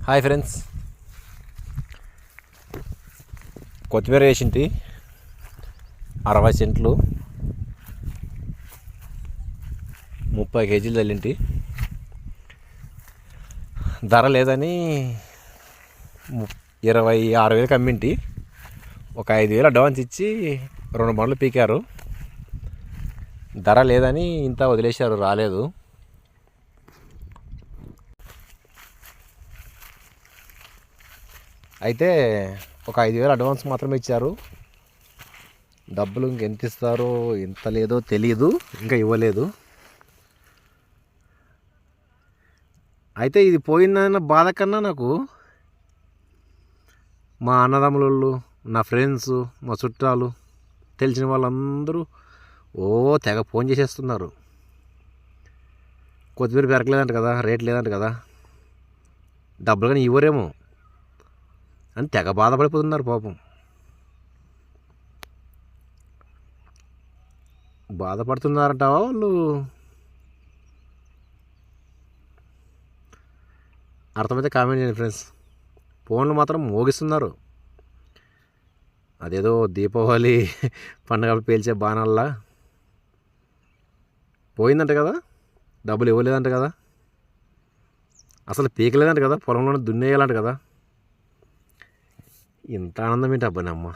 Hi friends, కొత్తిమీర వేసింటి 60 సెంట్లు 30 కేజీలు తల్లింటి. ధర లేదని 26,000 అమ్మింటి. ఒక 5,000 అడ్వాన్స్ ఇచ్చి 2 బండ్లు పీకారు. ధర లేదని ఇంత వదిలేశారు, రాలేదు. అయితే ఒక 5,000 అడ్వాన్స్ మాత్రమే ఇచ్చారు. డబ్బులు ఇంకెంత ఇస్తారో ఎంత లేదో తెలియదు, ఇంకా ఇవ్వలేదు. అయితే ఇది పోయిందన్న బాధ కన్నా నాకు మా అన్నదమ్ములు, నా ఫ్రెండ్స్, మా చుట్టాలు, తెలిసిన వాళ్ళందరూ తెగ ఫోన్ చేసేస్తున్నారు. కొత్తిమీర పెరగలేదంట కదా, రేట్ లేదంట కదా, డబ్బులు కానీ ఇవ్వరేమో అని తెగ బాధపడిపోతున్నారు. పాపం బాధపడుతున్నారంటావా వాళ్ళు? అర్థమైతే కామెంట్ చేయండి ఫ్రెండ్స్. ఫోన్లు మాత్రం మోగిస్తున్నారు. అదేదో దీపావళి పండుగ పేల్చే బాణాల్లా. పోయిందంట కదా, డబ్బులు ఇవ్వలేదంట కదా, అసలు పీకలేదంట కదా, పొలంలోనే దున్నేయాలంట కదా. ఇంత ఆనందం ఏంటి అబ్బానమ్మ.